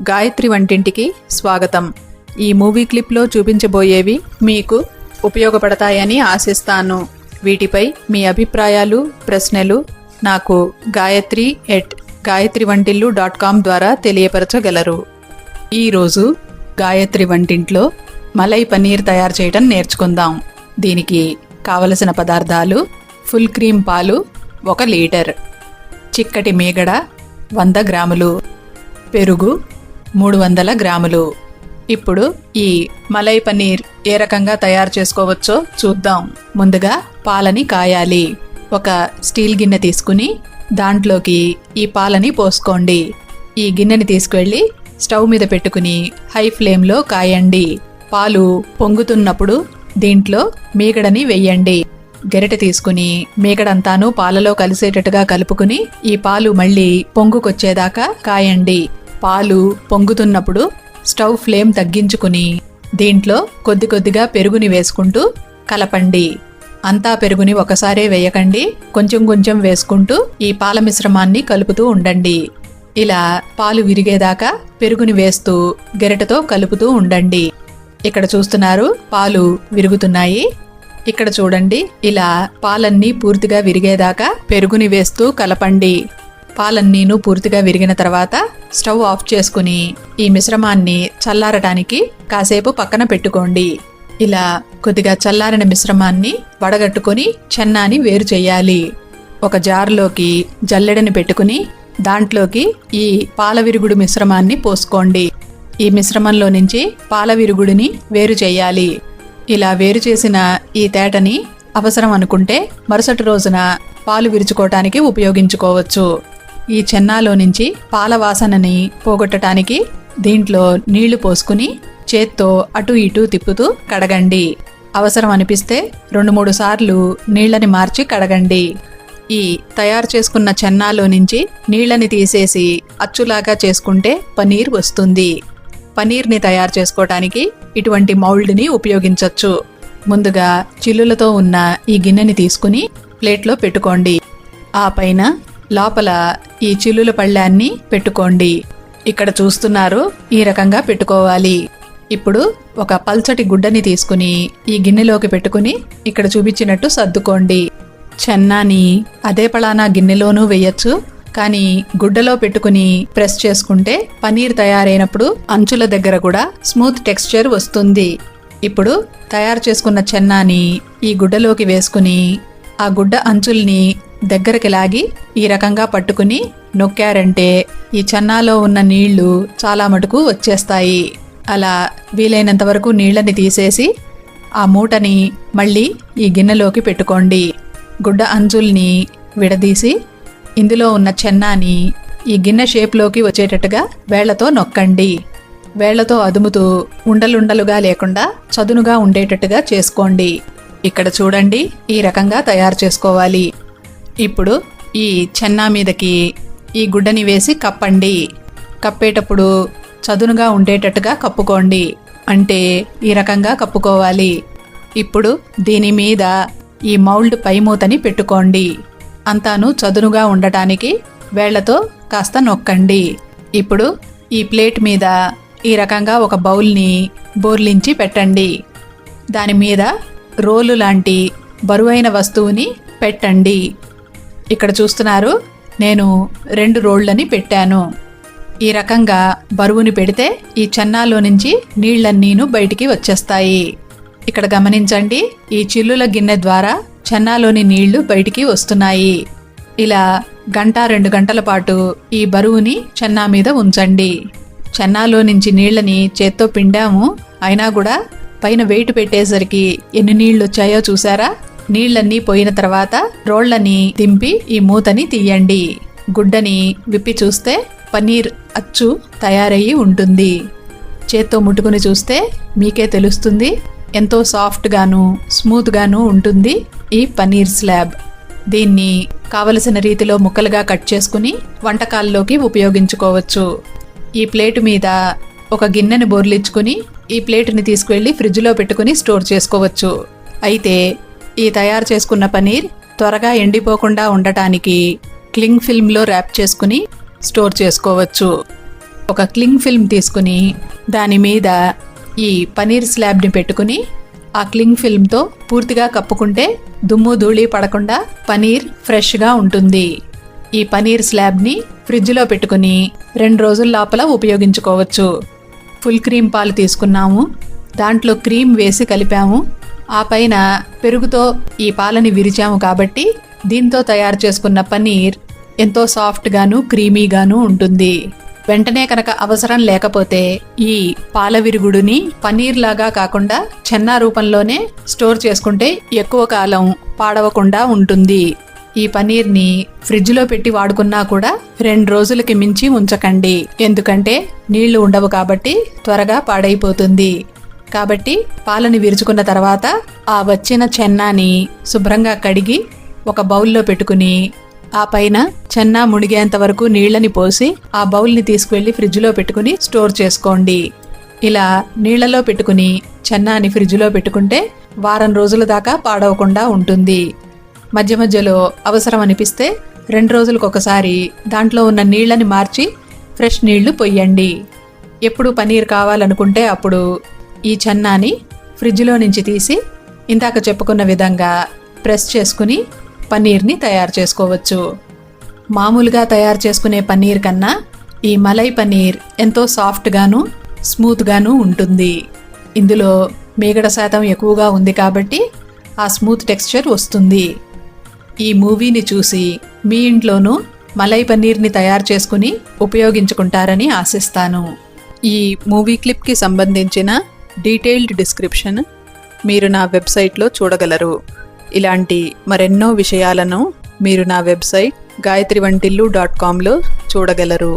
గాయత్రి వంటింటికి స్వాగతం. ఈ మూవీ క్లిప్లో చూపించబోయేవి మీకు ఉపయోగపడతాయని ఆశిస్తాను. వీటిపై మీ అభిప్రాయాలు, ప్రశ్నలు నాకు gayatri@gayatrivantillu.com ద్వారా తెలియపరచగలరు. ఈరోజు గాయత్రి వంటింట్లో మలై పన్నీర్ తయారు చేయడం నేర్చుకుందాం. దీనికి కావలసిన పదార్థాలు: ఫుల్ క్రీమ్ పాలు 1 లీటర్, చిక్కటి మీగడ 100 గ్రాములు, పెరుగు 300 గ్రాములు. ఇప్పుడు ఈ మలై పన్నీర్ ఏ రకంగా తయారు చేసుకోవచ్చో చూద్దాం. ముందుగా పాలని కాయాలి. ఒక స్టీల్ గిన్నె తీసుకుని దాంట్లోకి ఈ పాలని పోసుకోండి. ఈ గిన్నెని తీసుకువెళ్ళి స్టవ్ మీద పెట్టుకుని హై ఫ్లేమ్లో కాయండి. పాలు పొంగుతున్నప్పుడు దీంట్లో మీగడని వెయ్యండి. గరిటె తీసుకుని మీగడంతాను పాలలో కలిసేటట్టుగా కలుపుకుని ఈ పాలు మళ్ళీ పొంగుకొచ్చేదాకా కాయండి. పాలు పొంగుతున్నప్పుడు స్టవ్ ఫ్లేమ్ తగ్గించుకుని దీంట్లో కొద్ది కొద్దిగా పెరుగుని వేసుకుంటూ కలపండి. అంతా పెరుగుని ఒకసారే వేయకండి, కొంచెం కొంచెం వేసుకుంటూ ఈ పాల మిశ్రమాన్ని కలుపుతూ ఉండండి. ఇలా పాలు విరిగేదాకా పెరుగుని వేస్తూ గరిటెతో కలుపుతూ ఉండండి. ఇక్కడ చూస్తున్నారు, పాలు విరుగుతున్నాయి. ఇక్కడ చూడండి, ఇలా పాలన్నీ పూర్తిగా విరిగేదాకా పెరుగుని వేస్తూ కలపండి. పాలన్నీను పూర్తిగా విరిగిన తర్వాత స్టవ్ ఆఫ్ చేసుకుని ఈ మిశ్రమాన్ని చల్లారటానికి కాసేపు పక్కన పెట్టుకోండి. ఇలా కొద్దిగా చల్లారిన మిశ్రమాన్ని వడగట్టుకుని చెన్నాని వేరు చేయాలి. ఒక జార్లోకి జల్లెడని పెట్టుకుని దాంట్లోకి ఈ పాల విరుగుడు మిశ్రమాన్ని పోసుకోండి. ఈ మిశ్రమంలో నుంచి పాల విరుగుడిని వేరు చేయాలి. ఇలా వేరు చేసిన ఈ తేటని అవసరం అనుకుంటే మరుసటి రోజున పాలు విరుచుకోవటానికి ఉపయోగించుకోవచ్చు. ఈ చెన్నాలో నుంచి పాల వాసనని పోగొట్టడానికి దీంట్లో నీళ్లు పోసుకుని చేత్తో అటు ఇటు తిప్పుతూ కడగండి. అవసరం అనిపిస్తే 2-3 సార్లు నీళ్లని మార్చి కడగండి. ఈ తయారు చేసుకున్న చెన్నాలో నుంచి నీళ్లని తీసేసి అచ్చులాగా చేసుకుంటే పనీర్ వస్తుంది. పనీర్ని తయారు చేసుకోవటానికి ఇటువంటి మౌల్డ్ని ఉపయోగించవచ్చు. ముందుగా చిల్లులతో ఉన్న ఈ గిన్నెని తీసుకుని ప్లేట్లో పెట్టుకోండి. ఆ పైన లోపల ఈ చిల్లుల పళ్ళాన్ని పెట్టుకోండి. ఇక్కడ చూస్తున్నారు, ఈ రకంగా పెట్టుకోవాలి. ఇప్పుడు ఒక పల్చటి గుడ్డని తీసుకుని ఈ గిన్నెలోకి పెట్టుకుని ఇక్కడ చూపించినట్టు సర్దుకోండి. చెన్నాని అదే పళానా గిన్నెలోనూ వేయచ్చు, కానీ గుడ్డలో పెట్టుకుని ప్రెస్ చేసుకుంటే పనీర్ తయారైనప్పుడు అంచుల దగ్గర కూడా స్మూత్ టెక్స్చర్ వస్తుంది. ఇప్పుడు తయారు చేసుకున్న చెన్నాని ఈ గుడ్డలోకి వేసుకుని ఆ గుడ్డ అంచుల్ని దగ్గరికి లాగి ఈ రకంగా పట్టుకుని నొక్కారంటే ఈ చెన్నాలో ఉన్న నీళ్లు చాలా మటుకు వచ్చేస్తాయి. అలా వీలైనంత వరకు నీళ్లని తీసేసి ఆ మూటని మళ్ళీ ఈ గిన్నెలోకి పెట్టుకోండి. గుడ్డ అంచుల్ని విడదీసి ఇందులో ఉన్న చెన్నాని ఈ గిన్నె షేప్లోకి వచ్చేటట్టుగా వేళ్లతో నొక్కండి. వేళ్లతో అదుముతూ ఉండలుండలుగా లేకుండా చదునుగా ఉండేటట్టుగా చేసుకోండి. ఇక్కడ చూడండి, ఈ రకంగా తయారు చేసుకోవాలి. ఇప్పుడు ఈ చెన్నా మీదకి ఈ గుడ్డని వేసి కప్పండి. కప్పేటప్పుడు చదునుగా ఉండేటట్టుగా కప్పుకోండి, అంటే ఈ రకంగా కప్పుకోవాలి. ఇప్పుడు దీని మీద ఈ మౌల్డ్ పై మూతని పెట్టుకోండి. అంతాను చదునుగా ఉండటానికి వేళ్లతో కాస్త నొక్కండి. ఇప్పుడు ఈ ప్లేట్ మీద ఈ రకంగా ఒక బౌల్ని బోర్లించి పెట్టండి. దాని మీద రోలు లాంటి బరువైన వస్తువుని పెట్టండి. ఇక్కడ చూస్తున్నారు, నేను 2 రోళ్లని పెట్టాను. ఈ రకంగా బరువుని పెడితే ఈ చెన్నాలో నుంచి నీళ్లన్నీను బయటికి వచ్చేస్తాయి. ఇక్కడ గమనించండి, ఈ చిల్లుల గిన్నె ద్వారా చెన్నాలోని నీళ్లు బయటికి వస్తున్నాయి. ఇలా 1-2 గంటల పాటు ఈ బరువుని చెన్నా మీద ఉంచండి. చెన్నాలో నుంచి నీళ్లని చేత్తో పిండాము, అయినా కూడా పైన వెయిట్ పెట్టేసరికి ఎన్ని నీళ్లు వచ్చాయో చూసారా? నీళ్లన్నీ పోయిన తర్వాత రోళ్లని దింపి ఈ మూతని తీయండి. గుడ్డని విప్పి చూస్తే పన్నీర్ అచ్చు తయారయ్యి ఉంటుంది. చేత్తో ముట్టుకుని చూస్తే మీకే తెలుస్తుంది, ఎంతో సాఫ్ట్గాను స్మూత్గాను ఉంటుంది ఈ పన్నీర్ స్లాబ్. దీన్ని కావలసిన రీతిలో ముక్కలుగా కట్ చేసుకుని వంటకాల్లోకి ఉపయోగించుకోవచ్చు. ఈ ప్లేటు మీద ఒక గిన్నెని బోర్లించుకుని ఈ ప్లేటుని తీసుకువెళ్ళి ఫ్రిడ్జ్లో పెట్టుకుని స్టోర్ చేసుకోవచ్చు. అయితే ఈ తయారు చేసుకున్న పనీర్ త్వరగా ఎండిపోకుండా ఉండటానికి క్లింగ్ ఫిల్మ్లో ర్యాప్ చేసుకుని స్టోర్ చేసుకోవచ్చు. ఒక క్లింగ్ ఫిల్మ్ తీసుకుని దాని మీద ఈ పనీర్ స్లాబ్ని పెట్టుకుని ఆ క్లింగ్ ఫిల్మ్తో పూర్తిగా కప్పుకుంటే దుమ్ము ధూళి పడకుండా పనీర్ ఫ్రెష్గా ఉంటుంది. ఈ పనీర్ స్లాబ్ని ఫ్రిడ్జ్లో పెట్టుకుని 2 రోజుల లోపల ఉపయోగించుకోవచ్చు. ఫుల్ క్రీమ్ పాలు తీసుకున్నాము, దాంట్లో క్రీమ్ వేసి కలిపాము, ఆ పైన పెరుగుతో ఈ పాలని విరిచాము కాబట్టి దీంతో తయారు చేసుకున్న పనీర్ ఎంతో సాఫ్ట్గాను క్రీమీగాను ఉంటుంది. వెంటనే కనుక అవసరం లేకపోతే ఈ పాల విరుగుడుని పనీర్ లాగా కాకుండా చెన్నా రూపంలోనే స్టోర్ చేసుకుంటే ఎక్కువ కాలం పాడవకుండా ఉంటుంది. ఈ పనీర్ని ఫ్రిడ్జ్లో పెట్టి వాడుకున్నా కూడా 2 రోజులకి మించి ఉంచకండి, ఎందుకంటే నీళ్లు ఉండవు కాబట్టి త్వరగా పాడైపోతుంది. కాబట్టి పాలని విరుచుకున్న తర్వాత ఆ వచ్చిన చెన్నాని శుభ్రంగా కడిగి ఒక బౌల్లో పెట్టుకుని ఆ పైన చెన్నా మునిగేంత వరకు నీళ్ళని పోసి ఆ బౌల్ని తీసుకువెళ్ళి ఫ్రిడ్జ్లో పెట్టుకుని స్టోర్ చేసుకోండి. ఇలా నీళ్లలో పెట్టుకుని చెన్నాని ఫ్రిడ్జ్లో పెట్టుకుంటే వారం రోజుల దాకా పాడవకుండా ఉంటుంది. మధ్య మధ్యలో అవసరం అనిపిస్తే 2 రోజులకు ఒకసారి దాంట్లో ఉన్న నీళ్ళని మార్చి ఫ్రెష్ నీళ్లు పొయ్యండి. ఎప్పుడు పనీర్ కావాలనుకుంటే అప్పుడు ఈ చెన్నాని ఫ్రిడ్జ్లో నుంచి తీసి ఇందాక చెప్పుకున్న విధంగా ప్రెస్ చేసుకుని పనీర్ని తయారు చేసుకోవచ్చు. మామూలుగా తయారు చేసుకునే పనీర్ కన్నా ఈ మలై పనీర్ ఎంతో సాఫ్ట్గాను స్మూత్గాను ఉంటుంది. ఇందులో మీగడ శాతం ఎక్కువగా ఉంది కాబట్టి ఆ స్మూత్ టెక్స్చర్ వస్తుంది. ఈ మూవీని చూసి మీ ఇంట్లోనూ మలై పనీర్ని తయారు చేసుకుని ఉపయోగించుకుంటారని ఆశిస్తాను. ఈ మూవీ క్లిప్కి సంబంధించిన డీటెయిల్డ్ డిస్క్రిప్షన్ మీరు నా వెబ్సైట్లో చూడగలరు. ఇలాంటి మరెన్నో విషయాలను మీరు నా వెబ్సైట్ gayatrivantillu.comలో చూడగలరు.